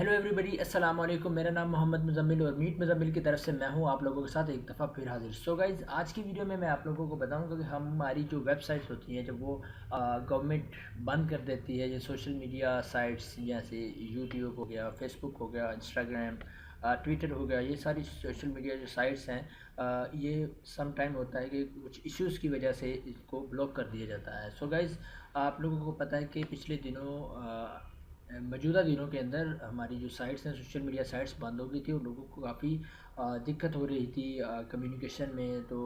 Hello everybody, अस्सलाम वालेकुम। मेरा नाम मोहम्मद मुज़म्मिल और मीट मुज़म्मिल की तरफ से मैं हूं आप लोगों के साथ एक दफ़ा फिर हाजिर। सो गाइज़, आज की वीडियो में मैं आप लोगों को बताऊंगा कि हमारी जो वेबसाइट्स होती हैं जब वो गवर्नमेंट बंद कर देती है, ये सोशल मीडिया साइट्स जैसे यूट्यूब हो गया, फेसबुक हो गया, इंस्टाग्राम, ट्विटर हो गया, ये सारी सोशल मीडिया जो साइट्स हैं, ये सम टाइम होता है कि कुछ इश्यूज़ की वजह से इसको ब्लॉक कर दिया जाता है। सो गाइज़, आप लोगों को पता है कि पिछले दिनों मौजूदा दिनों के अंदर हमारी जो साइट्स हैं, सोशल मीडिया साइट्स बंद हो गई थी और लोगों को काफ़ी दिक्कत हो रही थी कम्युनिकेशन में। तो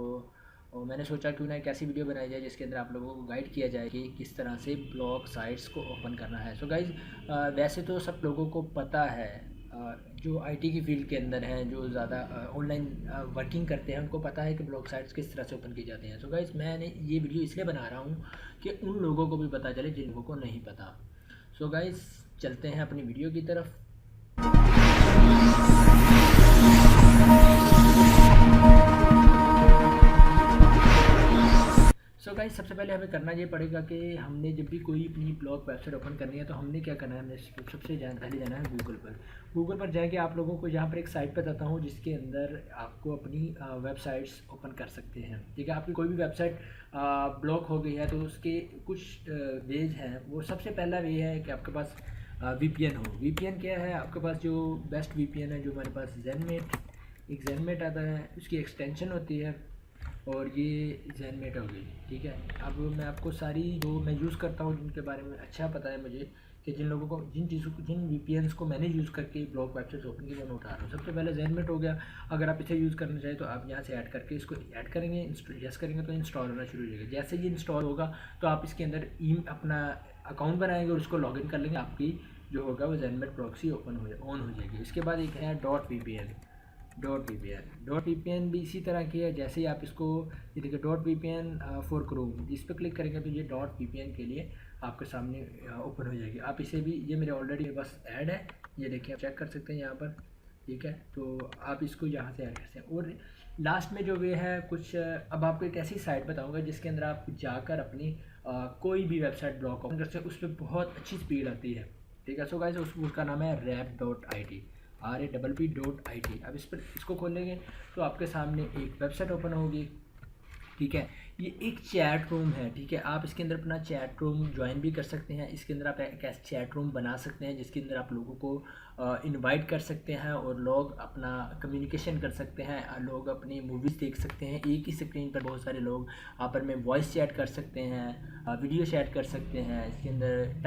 मैंने सोचा क्यों ना एक ऐसी वीडियो बनाई जाए जिसके अंदर आप लोगों को गाइड किया जाए कि किस तरह से ब्लॉग साइट्स को ओपन करना है। सो गाइज़, वैसे तो सब लोगों को पता है, जो आईटी की फील्ड के अंदर हैं, जो ज़्यादा ऑनलाइन वर्किंग करते हैं, उनको पता है कि ब्लॉग साइट्स किस तरह से ओपन की जाती हैं। सो गाइज़, मैंने ये वीडियो इसलिए बना रहा हूँ कि उन लोगों को भी पता चले जिन लोगों को नहीं पता। सो गाइस, चलते हैं अपनी वीडियो की तरफ। सो गाइस, सबसे पहले हमें करना ये पड़ेगा कि हमने जब भी कोई अपनी ब्लॉग वेबसाइट ओपन करनी है तो हमने क्या करना है, हमने सबसे पहले जाना है गूगल पर जाएंगे। आप लोगों को यहाँ पर एक साइट बताता हूँ जिसके अंदर आपको अपनी वेबसाइट्स ओपन कर सकते हैं। ठीक है, आपकी कोई भी वेबसाइट ब्लॉक हो गई है तो उसके कुछ वेज हैं। वो सबसे पहला वे है कि आपके पास वीपीएन हो। वीपीएन क्या है, आपके पास जो बेस्ट वीपीएन है, जो हमारे पास जेनमेट आता है, उसकी एक्सटेंशन होती है और ये जेनमेट हो गई। ठीक है, अब मैं आपको सारी जो मैं यूज़ करता हूँ जिनके बारे में अच्छा पता है मुझे, कि जिन लोगों को जिन वीपीएन्स को मैंने यूज़ करके ब्लॉग वेबसाइट ओपन की, मैं उठा रहा हूँ। सबसे पहले जेनमेट हो गया। अगर आप इसे यूज़ करना चाहें तो आप यहाँ से ऐड करके इसको ऐड करेंगे, यस करेंगे तो इंस्टॉल होना शुरू हो जाएगा। जैसे ये इंस्टॉल होगा तो आप इसके अंदर अपना अकाउंट बनाएंगे और उसको लॉगिन कर लेंगे। आपकी जो होगा वो जेनमेट प्रॉक्सी ऑन हो जाएगी। इसके बाद एक है डॉट वीपीएन भी इसी तरह की है। जैसे ही आप इसको, ये देखिए, डॉट वीपीएन फॉर क्रोम, इस पर क्लिक करेंगे तो ये डॉट वीपीएन के लिए आपके सामने ओपन हो जाएगी। आप इसे भी, ये मेरे ऑलरेडी मेरे पास ऐड है, ये देखिए, आप चेक कर सकते हैं यहाँ पर। ठीक है, तो आप इसको यहाँ से ऐड कर सकते हैं। और लास्ट में जो वे है कुछ, अब आपको एक ऐसी साइट बताऊँगा जिसके अंदर आप जाकर अपनी कोई भी वेबसाइट ब्लॉक ओपन कर सकते हैं। उस पर बहुत अच्छी स्पीड आती है। ठीक है, सो गाइस, उसका नाम है rap.it, RAPP.IT। अब इसको खोलेंगे तो आपके सामने एक वेबसाइट ओपन होगी। ठीक है, ये एक चैट रूम है। ठीक है, आप इसके अंदर अपना चैट रूम ज्वाइन भी कर सकते हैं। इसके अंदर आप एक ऐसा चैट रूम बना सकते हैं जिसके अंदर आप लोगों को इनवाइट कर सकते हैं और लोग अपना कम्युनिकेशन कर सकते हैं। लोग अपनी मूवीज़ देख सकते हैं। एक ही स्क्रीन पर बहुत सारे लोग आपस में वॉइस चैट कर सकते हैं, वीडियो चैट कर सकते हैं। इसके अंदर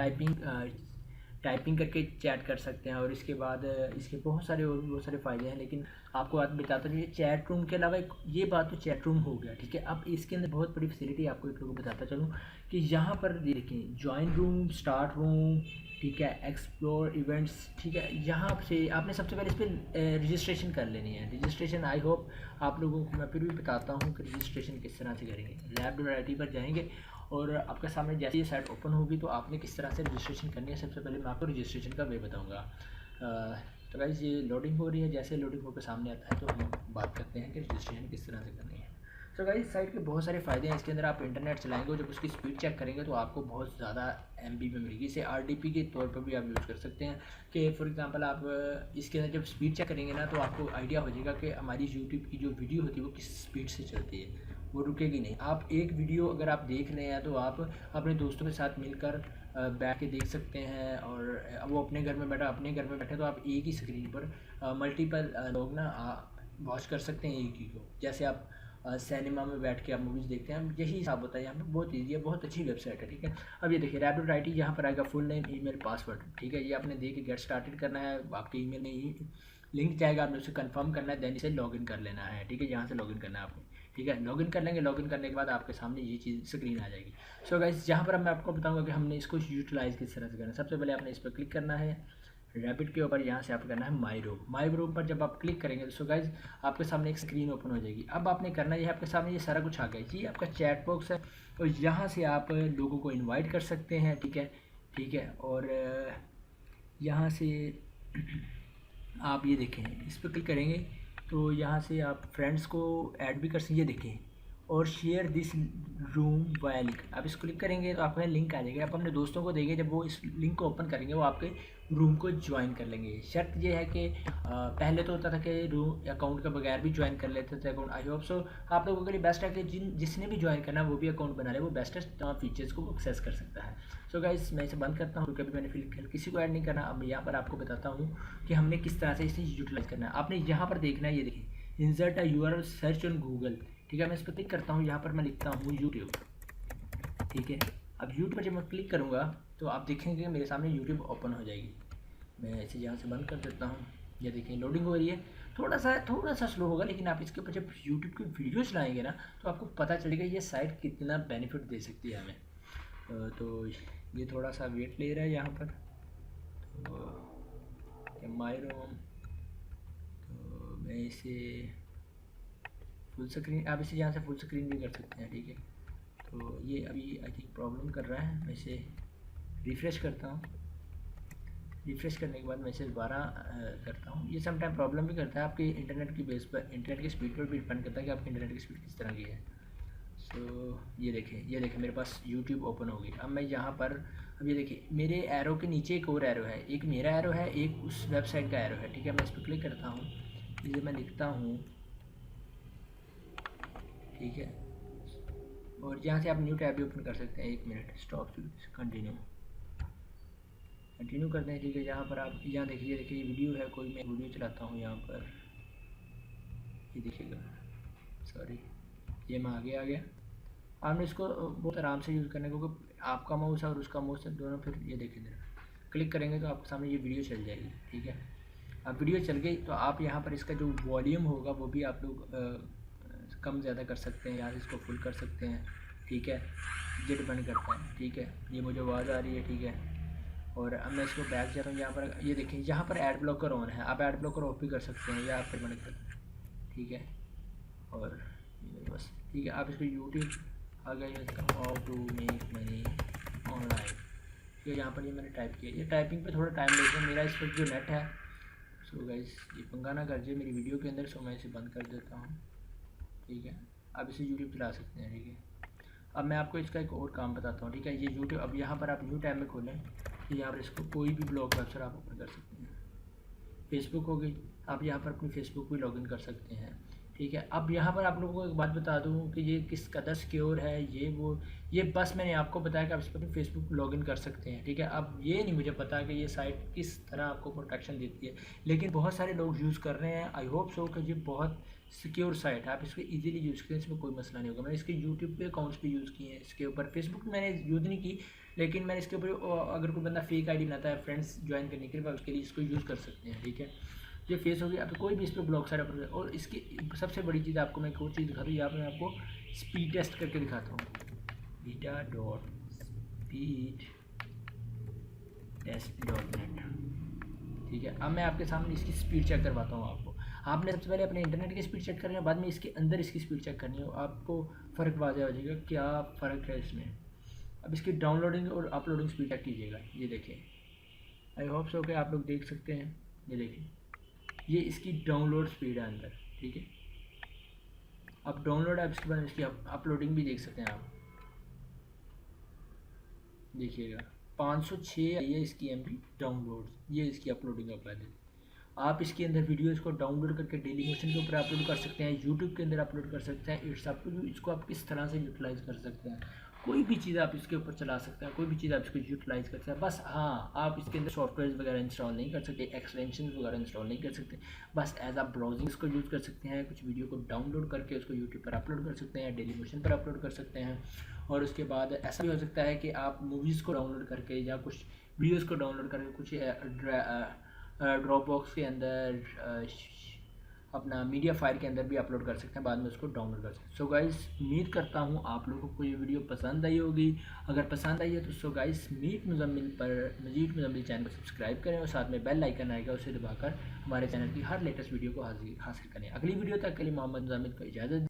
टाइपिंग करके चैट कर सकते हैं। और इसके बाद इसके बहुत सारे फ़ायदे हैं, लेकिन आपको बात बताता हूँ। ये चैट रूम के अलावा ये बात तो चैट रूम हो गया। ठीक है, अब इसके अंदर बहुत बड़ी फैसिलिटी आपको एक लोगों को बताता चलूँ कि यहाँ पर देखें, ज्वाइन रूम, स्टार्ट रूम, ठीक है, एक्सप्लोर इवेंट्स। ठीक है, यहाँ से आपने सबसे पहले इस पर रजिस्ट्रेशन कर लेनी है। रजिस्ट्रेशन आई होप आप लोगों को मैं फिर भी बताता हूँ कि रजिस्ट्रेशन किस तरह से करेंगे। rap.it पर जाएंगे और आपके सामने जैसे ये साइट ओपन होगी तो आपने किस तरह से रजिस्ट्रेशन करनी है। सबसे पहले मैं आपको रजिस्ट्रेशन का वे बताऊंगा। तो गाइस, ये लोडिंग हो रही है। जैसे लोडिंग होकर सामने आता है तो हम बात करते हैं कि रजिस्ट्रेशन किस तरह से करनी है। तो गाइस, साइट के बहुत सारे फ़ायदे हैं। इसके अंदर आप इंटरनेट चलाएंगे और जब उसकी स्पीड चेक करेंगे तो आपको बहुत ज़्यादा MB में मिलेगी। इसे RDP के तौर पर भी आप यूज़ कर सकते हैं कि फॉर एग्जांपल आप इसके अंदर जब स्पीड चेक करेंगे ना तो आपको आइडिया हो जाएगा कि हमारी यूट्यूब की जो वीडियो होती है वो किस स्पीड से चलती है, वो रुकेगी नहीं। आप एक वीडियो अगर आप देख रहे हैं तो आप अपने दोस्तों के साथ मिलकर बैठ के देख सकते हैं। और वो अपने घर में बैठे तो आप एक ही स्क्रीन पर मल्टीपल लोग ना वॉच कर सकते हैं एक ही को। जैसे आप सिनेमा में बैठ के आप मूवीज़ देखते हैं, यही हिसाब होता है यहाँ पे। बहुत ईजी है, बहुत अच्छी वेबसाइट है। ठीक है, अब ये देखिए, rap.it, यहाँ पर आएगा फुल नेम, ईमेल, पासवर्ड। ठीक है, ये आपने दे के गेट स्टार्टेड करना है। आपके ईमेल में ही लिंक जाएगा, आपने उसे कंफर्म करना है, देन इसे लॉगिन कर लेना है। ठीक है, यहाँ से लॉगिन करना है आपने। ठीक है, लॉगिन कर लेंगे। लॉगिन करने के बाद आपके सामने ये चीज़ स्क्रीन आ जाएगी। सो गाइस, यहाँ पर मैं आपको बताऊंगा कि हमने इसको यूटिलाइज़ किस तरह से करना है। सबसे पहले आपने इस पर क्लिक करना है, रैपिड के ऊपर। यहाँ से आप करना है माई रूम पर जब आप क्लिक करेंगे तो सो गाइस, आपके सामने एक स्क्रीन ओपन हो जाएगी। अब आपने करना है, आपके सामने ये सारा कुछ आ गया। ये आपका चैट बॉक्स है और यहाँ से आप लोगों को इनवाइट कर सकते हैं। ठीक है, और यहाँ से आप ये देखें, इस पर क्लिक करेंगे तो यहाँ से आप फ्रेंड्स को ऐड भी कर सकते हैं। ये देखें, और share this room via link, आप इसको क्लिक करेंगे तो आपको लिंक आ जाएगा। आप अपने दोस्तों को देंगे, जब वो इस लिंक को ओपन करेंगे वो आपके रूम को ज्वाइन कर लेंगे। शर्त ये है कि पहले तो होता था कि रूम अकाउंट के बगैर भी ज्वाइन कर लेते थे अकाउंट। आई होप सो आप लोगों के लिए बेस्ट है कि जिसने भी ज्वाइन करना है वो भी अकाउंट बना ले, वो बेस्टेस्ट फीचर्स को एक्सेस कर सकता है। सो गाइस मैं इसे बंद करता हूँ, कभी मैंने फिलहाल किसी को ऐड नहीं करना। अब यहाँ पर आपको बताता हूँ कि हमने किस तरह से इसे यूटिलाइज करना है। आपने यहाँ पर देखना है, ये देखिए insert a URL search on Google, ठीक है। मैं इस पर क्लिक करता हूँ, यहाँ पर मैं लिखता हूँ यूट्यूब, ठीक है। अब यूट्यूब पर जब मैं क्लिक करूँगा तो आप देखेंगे मेरे सामने यूट्यूब ओपन हो जाएगी। मैं इसे यहाँ से बंद कर देता हूँ। ये देखिए लोडिंग हो रही है, थोड़ा सा स्लो होगा, लेकिन आप इसके ऊपर जब यूट्यूब की वीडियो चलाएंगे ना तो आपको पता चलेगा ये साइट कितना बेनिफिट दे सकती है हमें। तो ये थोड़ा सा वेट ले रहा है यहाँ पर। तो माई रोम, तो मैं इसे फुल स्क्रीन, आप इसे यहाँ से फुल स्क्रीन भी कर सकते हैं, ठीक है। तो ये अभी आई थिंक प्रॉब्लम कर रहा है, मैं इसे रिफ़्रेश करता हूँ। रिफ़्रेश करने के बाद मैं इसे दोबारा करता हूँ। ये समटाइम प्रॉब्लम भी करता है, आपके इंटरनेट की बेस पर, इंटरनेट की स्पीड पर भी डिपेंड करता है कि आपकी इंटरनेट की स्पीड किस तरह की है। सो ये देखें मेरे पास यूट्यूब ओपन हो गई। अब मैं यहाँ पर, अब ये देखिए मेरे एरो के नीचे एक और एरो है, एक मेरा एरो है, एक उस वेबसाइट का एरो है, ठीक है। मैं इस पर क्लिक करता हूँ, इसे मैं लिखता हूँ, ठीक है। और यहाँ से आप न्यू टैब भी ओपन कर सकते हैं। 1 मिनट, स्टॉप, कंटिन्यू करते हैं, ठीक है। यहाँ पर आप यहाँ देखिए ये वीडियो है, कोई मैं वीडियो चलाता हूँ यहाँ पर, ये देखिएगा, सॉरी ये मैं आगे आ गया। आपने इसको बहुत आराम से यूज़ करना, क्योंकि आपका माउस है और उसका माउस है दोनों, फिर ये देखिए क्लिक करेंगे तो आपके सामने ये वीडियो चल जाएगी, ठीक है। अब वीडियो चल गई तो आप यहाँ पर इसका जो वॉल्यूम होगा वो भी आप लोग कम ज़्यादा कर सकते हैं, यार इसको फुल कर सकते हैं, ठीक है। ये डिपेंड करता है, ठीक है। ये मुझे आवाज़ आ रही है, ठीक है। और अब मैं इसको बैक जा रहा हूँ, यहाँ पर ये देखिए यहाँ पर ऐड ब्लॉकर ऑन है, आप ऐड ब्लॉकर ऑफ भी कर सकते हैं या आप फिर बंद कर, ठीक है। और बस ठीक है, आप इसको यूट्यूब आ गया, how to make money online, ठीक है। यहाँ पर ये मैंने टाइप किया, ये टाइपिंग पे थोड़ा टाइम लेता है मेरा, इस पर जो नेट है। सो गाइस ये पंगा ना कर जाए मेरी वीडियो के अंदर, सो मैं इसे बंद कर देता हूँ, ठीक है। आप इसे यूट्यूब चला सकते हैं, ठीक है। अब मैं आपको इसका एक और काम बताता हूँ, ठीक है। ये यूट्यूब, अब यहाँ पर आप न्यू टैब में खोलें, यहाँ पर इसको कोई भी ब्लॉग वेबसाइट आप ओपन कर सकते हैं। फेसबुक हो गई, आप यहाँ पर अपनी फेसबुक भी लॉगिन कर सकते हैं, ठीक है। अब यहाँ पर आप लोगों को एक बात बता दूँ कि ये किस कदर सिक्योर है, ये बस मैंने आपको बताया कि आप इस पर अपनी फेसबुक लॉगिन कर सकते हैं, ठीक है। अब ये नहीं मुझे पता कि ये साइट किस तरह आपको प्रोटेक्शन देती है, लेकिन बहुत सारे लोग यूज़ कर रहे हैं। आई होप सो कि ये बहुत सिक्योर साइट है, आप इसको इजीली यूज़ करें, इसमें कोई मसला नहीं होगा। मैंने इसके यूट्यूब पे अकाउंट्स भी यूज़ किए हैं, इसके ऊपर फेसबुक मैंने यूज़ नहीं की, लेकिन मैंने इसके ऊपर अगर कोई बंदा फेक आईडी बनाता है फ्रेंड्स ज्वाइन करने के लिए, उसके लिए इसको यूज़ कर सकते हैं, ठीक है। ये फेस हो गया, आप कोई भी इस पर ब्लॉक साइड पर। और इसकी सबसे बड़ी चीज़ आपको मैं एक और चीज़ दिखा दूँ, यहाँ पर मैं आपको स्पीड टेस्ट करके दिखाता हूँ, beta.speedtest.net, ठीक है। अब मैं आपके सामने इसकी स्पीड चेक करवाता हूँ आपको। आपने सबसे पहले अपने इंटरनेट की स्पीड चेक करनी है, बाद में इसके अंदर इसकी स्पीड चेक करनी हो, आपको फ़र्क वाज़ह हो जाएगा क्या फ़र्क है इसमें। अब इसकी डाउनलोडिंग और अपलोडिंग स्पीड चेक कीजिएगा, ये देखिए। आई होप सो कि आप लोग देख सकते हैं, ये देखिए ये इसकी डाउनलोड स्पीड है अंदर, ठीक है। अब डाउनलोड है, इसके बाद इसकी अपलोडिंग भी देख सकते हैं आप, देखिएगा 506 आई है इसकी MB डाउनलोड, ये इसकी अपलोडिंग का पहले। आप इसके अंदर वीडियोज़ को डाउनलोड करके डेली मोशन के ऊपर अपलोड कर सकते हैं, यूट्यूब के अंदर अपलोड कर सकते हैं। इट्स अप टू यू, इसको आप किस तरह से यूटिलाइज़ कर सकते हैं। कोई भी चीज़ आप इसके ऊपर चला सकते हैं, कोई भी चीज़ आप इसको यूटिलाइज़ कर सकते हैं। बस हाँ, आप इसके अंदर सॉफ्टवेयर वगैरह इंस्टॉल नहीं कर सकते, एक्सटेंशन वगैरह इंस्टॉल नहीं कर सकते। बस एज आप ब्राउजिंग इसको यूज़ कर सकते हैं, कुछ वीडियो को डाउनलोड करके उसको यूट्यूब पर अपलोड कर सकते हैं, डेली मोशन पर अपलोड कर सकते हैं। और उसके बाद ऐसा भी हो सकता है कि आप मूवीज़ को डाउनलोड करके या कुछ वीडियोज़ को डाउनलोड करके कुछ ड्रॉप बॉक्स के अंदर अपना मीडिया फाइल के अंदर भी अपलोड कर सकते हैं, बाद में उसको डाउनलोड कर सकते हैं। सो गाइस उम्मीद करता हूँ आप लोगों को ये वीडियो पसंद आई होगी। अगर पसंद आई है तो सो गाइस मीट मुज़म्मिल पर मजीद मुज़म्मिल चैनल को सब्सक्राइब करें और साथ में बेल आइकन आएगा, उसे दबाकर हमारे चैनल की हर लेटेस्ट वीडियो को हासिल करें। अगली वीडियो तक के लिए मोहम्मद मुज़म्मिल को इजाज़त।